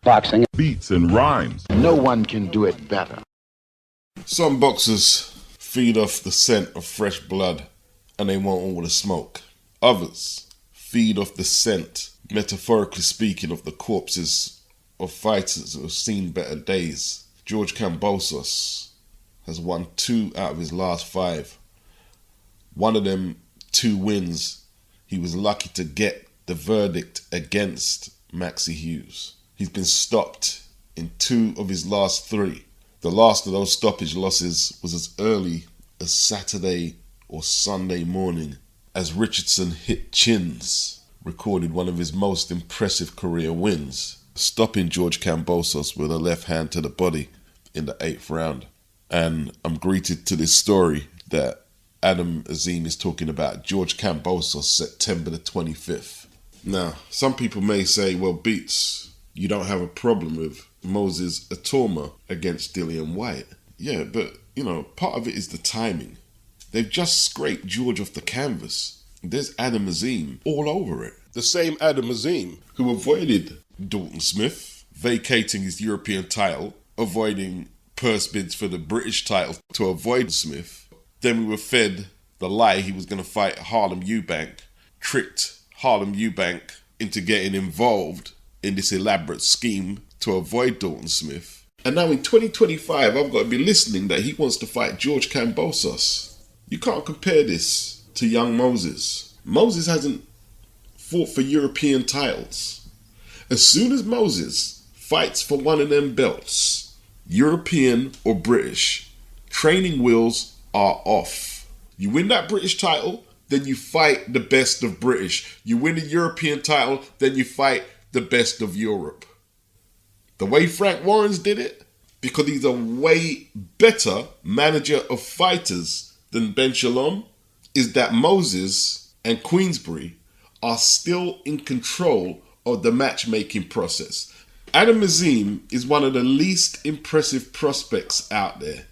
boxing, beats and rhymes. No one can do it better. Some boxers feed off the scent of fresh blood and they want all the smoke. Others feed off the scent, metaphorically speaking, of the corpses of fighters who have seen better days. George Kambosos has won 2 out of his last 5. One of them 2 wins, he was lucky to get the verdict against Maxie Hughes. He's been stopped in 2 of his last 3. The last of those stoppage losses was as early as Saturday or Sunday morning, as Richardson Hitchins recorded one of his most impressive career wins, stopping George Kambosos with a left hand to the body in the 8th round. And I'm greeted to this story that Azim is talking about George Kambosos, September the 25th. Now, some people may say, well, Beats, you don't have a problem with Moses Atoma against Dillian White. Yeah, but, part of it is the timing. They've just scraped George off the canvas. There's Azim all over it. The same Azim who avoided Dalton Smith, vacating his European title, avoiding purse bids for the British title to avoid Smith. Then we were fed the lie he was going to fight Harlem Eubank, tricked Harlem Eubank into getting involved in this elaborate scheme to avoid Dalton Smith. And now in 2025, I've got to be listening that he wants to fight George Kambosos. You can't compare this to young Moses. Moses hasn't fought for European titles. As soon as Moses fights for one of them belts, European or British, training wheels are off. You win that British title, then you fight the best of British. You win a European title, then you fight the best of Europe. The way Frank Warren's did it, because he's a way better manager of fighters than Ben Shalom, is that Moses and Queensbury are still in control of the matchmaking process. Azim is one of the least impressive prospects out there.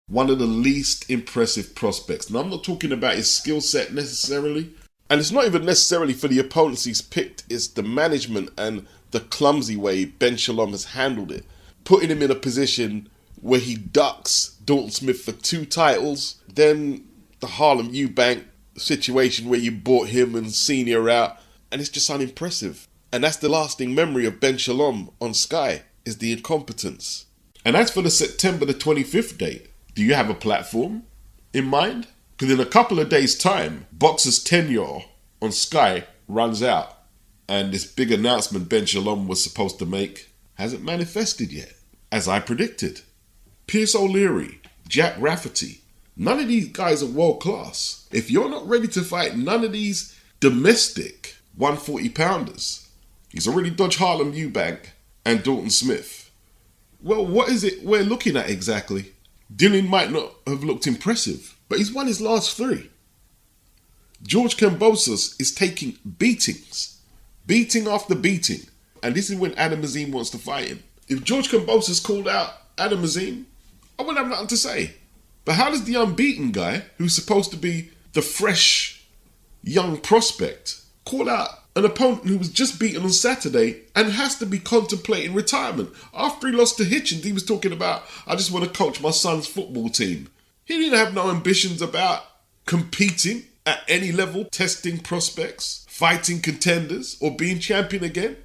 One of the least impressive prospects. Now, I'm not talking about his skill set necessarily. And it's not even necessarily for the opponents he's picked. It's the management and the clumsy way Ben Shalom has handled it. Putting him in a position where he ducks Dalton Smith for 2 titles. Then the Harlem Eubank situation where you bought him and Senior out. And it's just unimpressive. And that's the lasting memory of Ben Shalom on Sky, is the incompetence. And as for the September the 25th date, do you have a platform in mind? Because in a couple of days' time, Boxer's tenure on Sky runs out. And this big announcement Ben Shalom was supposed to make hasn't manifested yet, as I predicted. Pierce O'Leary, Jack Rafferty, none of these guys are world class. If you're not ready to fight none of these domestic 140-pounders, he's already dodged Harlem Eubank and Dalton Smith. Well, what is it we're looking at exactly? Dylan might not have looked impressive, but he's won his last 3. George Kambosos is taking beatings. Beating after beating. And this is when Azim wants to fight him. If George Kambosos called out Azim, I wouldn't have nothing to say. But how does the unbeaten guy, who's supposed to be the fresh, young prospect, call out an opponent who was just beaten on Saturday and has to be contemplating retirement? After he lost to Hitchins, he was talking about, I just want to coach my son's football team. He didn't have no ambitions about competing at any level, testing prospects, fighting contenders, or being champion again.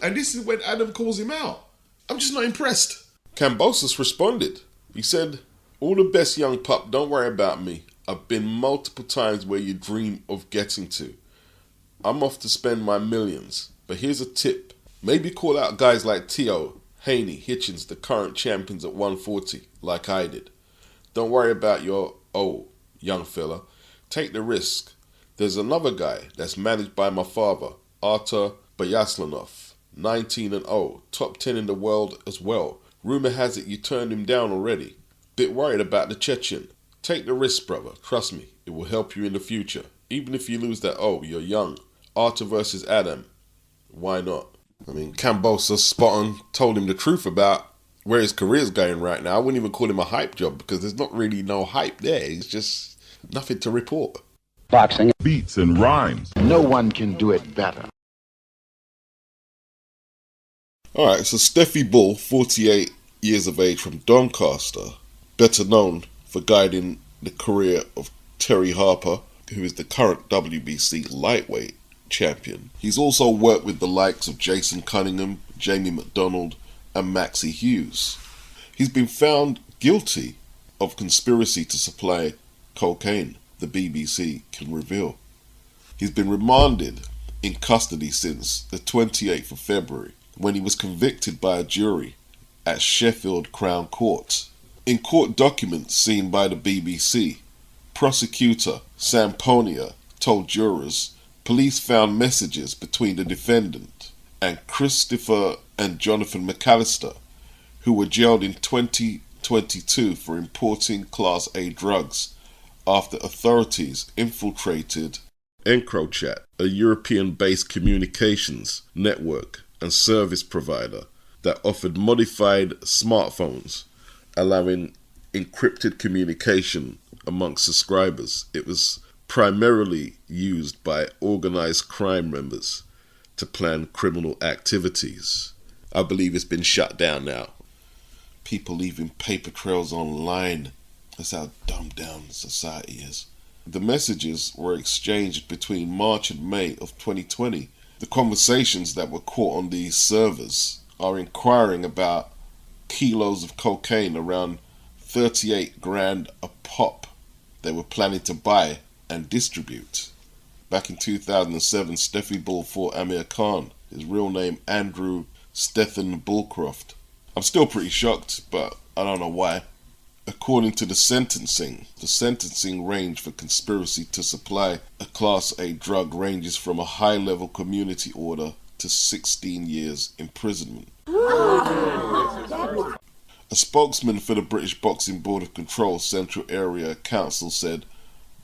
And this is when Adam calls him out. I'm just not impressed. Kambosos responded. He said, all the best, young pup, don't worry about me. I've been multiple times where you dream of getting to. I'm off to spend my millions. But here's a tip. Maybe call out guys like T.O., Haney, Hitchins, the current champions at 140, like I did. Don't worry about your, young fella. Take the risk. There's another guy that's managed by my father, Artur Bayaslanov, 19-0, top 10 in the world as well. Rumor has it you turned him down already. Bit worried about the Chechen. Take the risk, brother. Trust me, it will help you in the future. Even if you lose that, you're young. Artur versus Adam. Why not? I mean, Kambosos spot on, told him the truth about where his career's going right now. I wouldn't even call him a hype job because there's not really no hype there. It's just nothing to report. boxing, Beats and rhymes. No one can do it better. Alright, so Stefy Bull, 48 years of age from Doncaster, better known for guiding the career of Terry Harper, who is the current WBC lightweight champion. He's also worked with the likes of Jason Cunningham, Jamie McDonald, and Maxie Hughes. He's been found guilty of conspiracy to supply cocaine, the BBC can reveal. He's been remanded in custody since the 28th of February, when he was convicted by a jury at Sheffield Crown Court. In court documents seen by the BBC, prosecutor Samponia told jurors police found messages between the defendant and Christopher and Jonathan McAllister, who were jailed in 2022 for importing Class A drugs after authorities infiltrated EncroChat, a European-based communications network and service provider that offered modified smartphones, allowing encrypted communication amongst subscribers. It was primarily used by organised crime members to plan criminal activities. I believe it's been shut down now. People leaving paper trails online. That's how dumbed down society is. The messages were exchanged between March and May of 2020. The conversations that were caught on these servers are inquiring about kilos of cocaine, around 38 grand a pop, they were planning to buy and distribute. Back in 2007, Stefy Bull fought Amir Khan, his real name Andrew Stephen Bullcroft. I'm still pretty shocked, but I don't know why. According to the sentencing range for conspiracy to supply a Class A drug ranges from a high-level community order to 16 years imprisonment. A spokesman for the British Boxing Board of Control Central Area Council said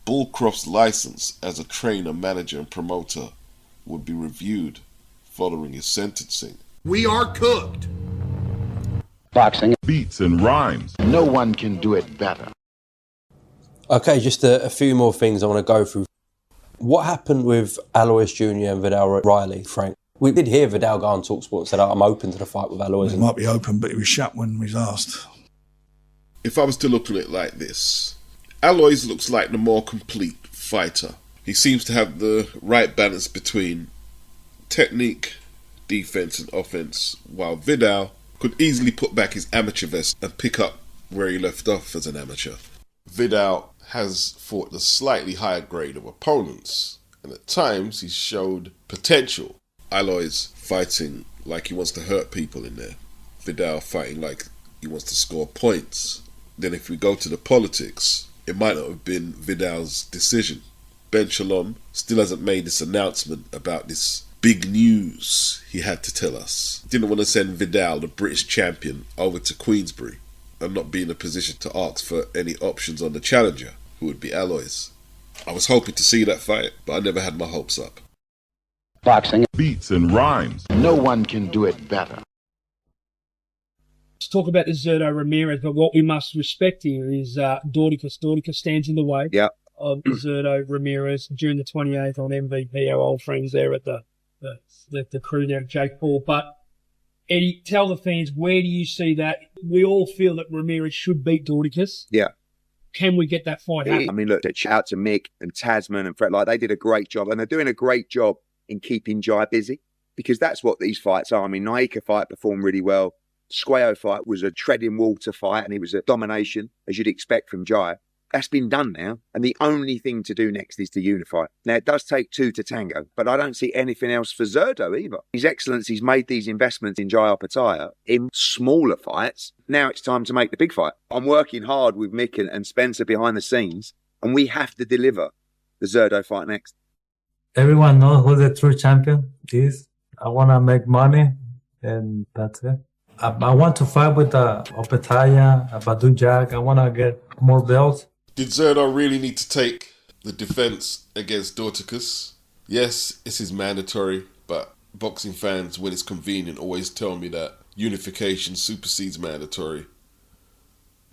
Bullcroft's licence as a trainer, manager and promoter would be reviewed following his sentencing. We are cooked. Boxing. Beats and rhymes. No one can do it better. Okay, just a few more things I want to go through. What happened with Aloys Jr. and Vidal Riley, Frank? We did hear Vidal go on TalkSport and said, I'm open to the fight with Aloys. It might be open, but it was shut when we was asked. If I was to look at it like this, Aloys looks like the more complete fighter. He seems to have the right balance between technique, defense and offense, while Vidal could easily put back his amateur vest and pick up where he left off as an amateur. Vidal has fought the slightly higher grade of opponents, and at times he showed potential. Aloys fighting like he wants to hurt people in there. Vidal fighting like he wants to score points. Then if we go to the politics, it might not have been Vidal's decision. Ben Shalom still hasn't made this announcement about this big news he had to tell us. Didn't want to send Vidal, the British champion, over to Queensbury and not be in a position to ask for any options on the challenger, who would be Aloys. I was hoping to see that fight, but I never had my hopes up. Boxing. Beats and rhymes. No one can do it better. Let's talk about the Zurdo Ramirez, but what we must respect here is Dorticus. Dorticus stands in the way of Zurdo Ramirez during the 28th on MVP, our old friends there at the crew there at Jake Paul. But Eddie, tell the fans, where do you see that? We all feel that Ramirez should beat Dorticus. Yeah. Can we get that fight happen? I mean, look, shout out to Mick and Tasman and Fred. Like, they did a great job, and they're doing a great job in keeping Jai busy, because that's what these fights are. I mean, Naika fight performed really well. Squayo fight was a treading water fight, and it was a domination, as you'd expect from Jai. That's been done now, and the only thing to do next is to unify. Now, it does take two to tango, but I don't see anything else for Zurdo either. His Excellency's made these investments in Jai Opetaia in smaller fights. Now it's time to make the big fight. I'm working hard with Mick and Spencer behind the scenes, and we have to deliver the Zurdo fight next. Everyone knows who the true champion is. I want to make money, and that's it. I want to fight with Opetaia, Badujak. I want to get more belts. Did Zurdo really need to take the defence against Dorticus? Yes, this is mandatory, but boxing fans, when it's convenient, always tell me that unification supersedes mandatory.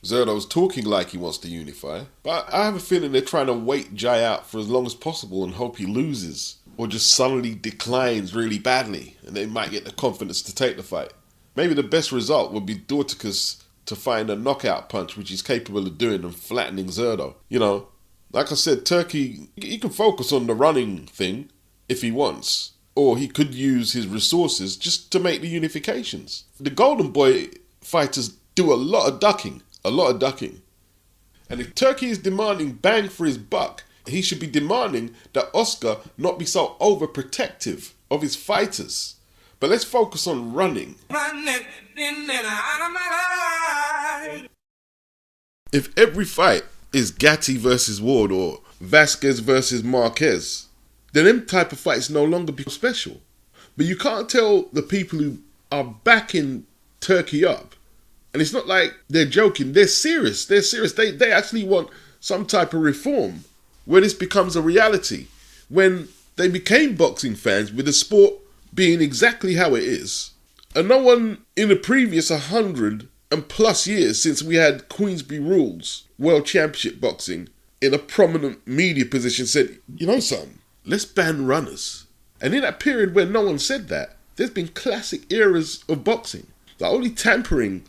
Zurdo's talking like he wants to unify, but I have a feeling they're trying to wait Jai out for as long as possible and hope he loses, or just suddenly declines really badly, and they might get the confidence to take the fight. Maybe the best result would be Dorticus to find a knockout punch which he's capable of doing and flattening Zurdo. You know, like I said, Turkey, he can focus on the running thing if he wants. Or he could use his resources just to make the unifications. The Golden Boy fighters do a lot of ducking. And if Turkey is demanding bang for his buck, he should be demanding that Oscar not be so overprotective of his fighters. But let's focus on running. If every fight is Gatti versus Ward or Vasquez versus Marquez, then them type of fights no longer become special. But you can't tell the people who are backing Turkey up, and it's not like they're joking, they're serious. They actually want some type of reform where this becomes a reality. When they became boxing fans with the sport being exactly how it is, and no one in the previous 100 and plus years since we had Queensberry Rules World Championship boxing in a prominent media position said, you know something, let's ban runners. And in that period where no one said that, there's been classic eras of boxing. The only tampering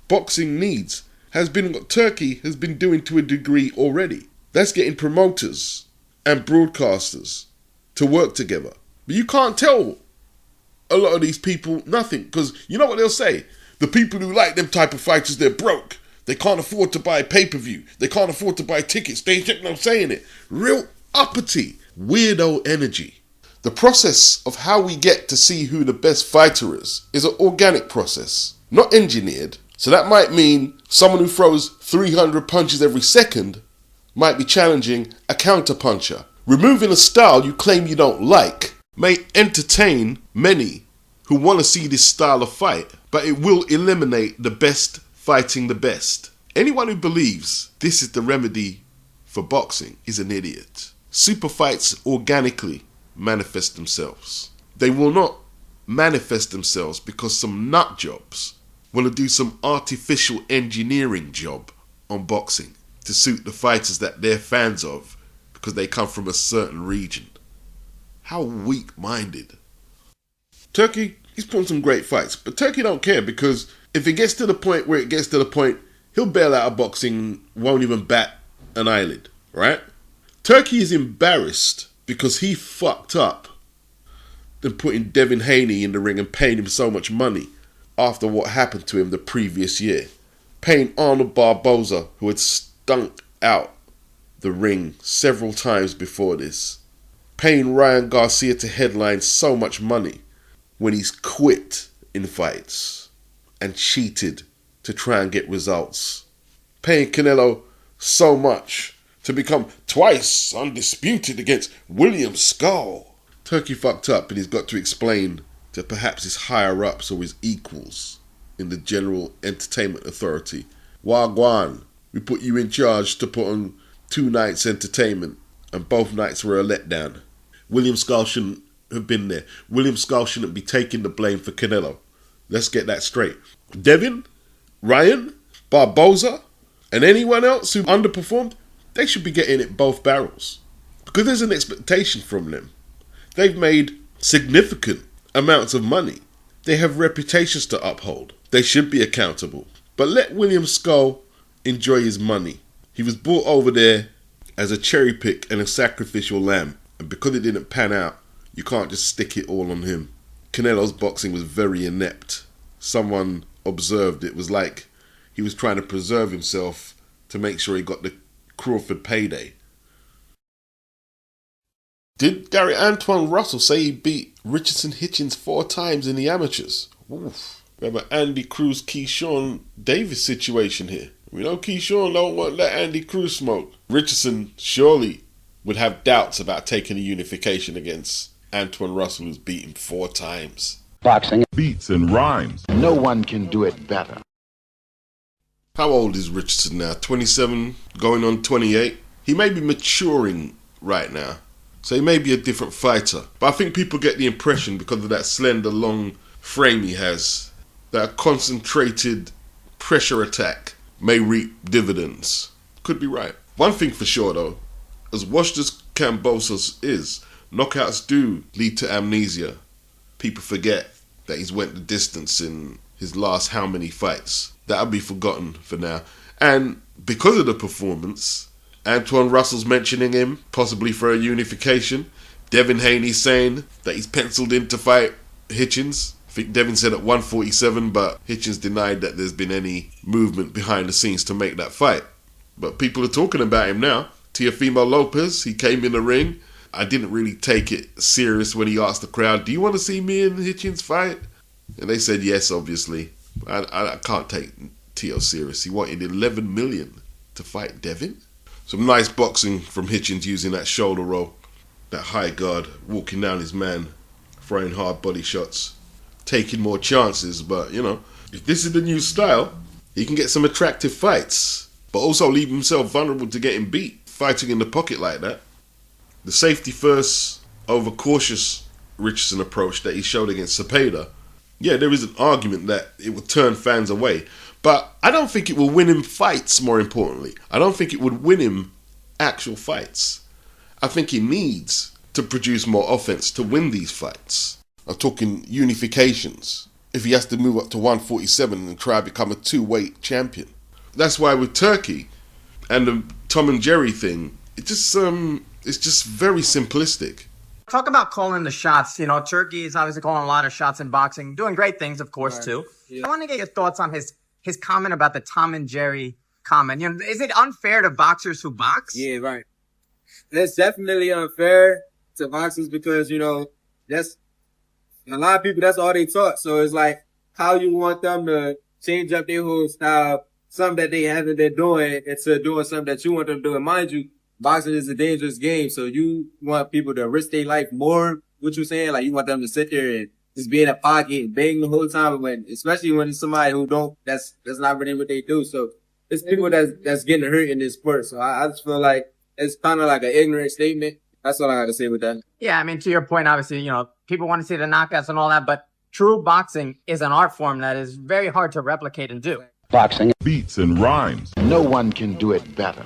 boxing needs has been what Turkey has been doing to a degree already. That's getting promoters and broadcasters to work together. But you can't tell a lot of these people nothing, because you know what they'll say? The people who like them type of fighters, they're broke. They can't afford to buy pay-per-view. They can't afford to buy tickets. They keep on saying it. Real uppity, weirdo energy. The process of how we get to see who the best fighter is an organic process, not engineered. So that might mean someone who throws 300 punches every second might be challenging a counter-puncher. Removing a style you claim you don't like may entertain many who want to see this style of fight, but it will eliminate the best fighting the best. Anyone who believes this is the remedy for boxing is an idiot. Super fights organically manifest themselves. They will not manifest themselves because some nut jobs want to do some artificial engineering job on boxing to suit the fighters that they're fans of because they come from a certain region. How weak-minded. Turkey, he's put on some great fights, but Turkey don't care, because if it gets to the point where it gets to the point, he'll bail out of boxing, won't even bat an eyelid, right? Turkey is embarrassed because he fucked up than putting Devin Haney in the ring and paying him so much money after what happened to him the previous year. Paying Arnold Barboza, who had stunk out the ring several times before this. Paying Ryan Garcia to headline so much money when he's quit in fights and cheated to try and get results. Paying Canelo so much to become twice undisputed against William Skull. Turkey fucked up, and he's got to explain to perhaps his higher-ups or his equals in the General Entertainment Authority. Wagwan, we put you in charge to put on 2 nights entertainment, and both nights were a letdown. William Skull shouldn't have been there. William Skull shouldn't be taking the blame for Canelo. Let's get that straight. Devin, Ryan, Barboza, and anyone else who underperformed, they should be getting it both barrels. Because there's an expectation from them. They've made significant amounts of money. They have reputations to uphold. They should be accountable. But let William Skull enjoy his money. He was brought over there as a cherry pick and a sacrificial lamb. And because it didn't pan out, you can't just stick it all on him. Canelo's boxing was very inept. Someone observed it was like he was trying to preserve himself to make sure he got the Crawford payday. Did Gary Antoine Russell say he beat Richardson Hitchins 4 times in the amateurs? Oof. We have an Andy Cruz, Keyshawn Davis situation here. We know Keyshawn don't want that Andy Cruz smoke. Richardson surely would have doubts about taking a unification against Antoine Russell, who's beat him 4 times. Boxing. Beats and rhymes. No one can do it better. How old is Richardson now? 27, going on 28? He may be maturing right now, so he may be a different fighter. But I think people get the impression, because of that slender, long frame he has, that a concentrated pressure attack may reap dividends. Could be right. One thing for sure though, as washed as Kambosos is, knockouts do lead to amnesia. People forget that he's went the distance in his last how many fights. That'll be forgotten for now. And because of the performance, Antoine Russell's mentioning him, possibly for a unification. Devin Haney's saying that he's penciled in to fight Hitchins. I think Devin said at 147, but Hitchins denied that there's been any movement behind the scenes to make that fight. But people are talking about him now. Teofimo Lopez, he came in the ring. I didn't really take it serious when he asked the crowd, do you want to see me and Hitchins fight? And they said yes, obviously. I can't take Teo serious. He wanted 11 million to fight Devin. Some nice boxing from Hitchins using that shoulder roll. That high guard, walking down his man, throwing hard body shots, taking more chances. But, you know, if this is the new style, he can get some attractive fights, but also leave himself vulnerable to getting beat, fighting in the pocket like that. The safety first, over cautious Richardson approach that he showed against Cepeda, yeah, there is an argument that it would turn fans away. But I don't think it will win him fights, more importantly. I don't think it would win him actual fights. I think he needs to produce more offense to win these fights. I'm talking unifications. If he has to move up to 147 and try to become a two-weight champion. That's why with Turkey and the Tom and Jerry thing, it's just very simplistic. Talk about calling the shots. You know, Turkey is obviously calling a lot of shots in boxing, doing great things, of course, too. Yeah. I want to get your thoughts on his comment about the Tom and Jerry comment. You know, is it unfair to boxers who box? Yeah, right. That's definitely unfair to boxers because, you know, that's a lot of people, that's all they taught. So it's like how you want them to change up their whole style, something that they haven't been doing, into doing something that you want them to do. And mind you, boxing is a dangerous game. So you want people to risk their life more, what you saying? Like you want them to sit there and just be in a pocket and bang the whole time, especially when it's somebody who that's not really what they do. So it's people that's getting hurt in this sport. So I just feel like it's kind of like an ignorant statement. That's all I got to say with that. Yeah, I mean, to your point, obviously, you know, people want to see the knockouts and all that, but true boxing is an art form that is very hard to replicate and do. Boxing Beats and rhymes. No one can do it better.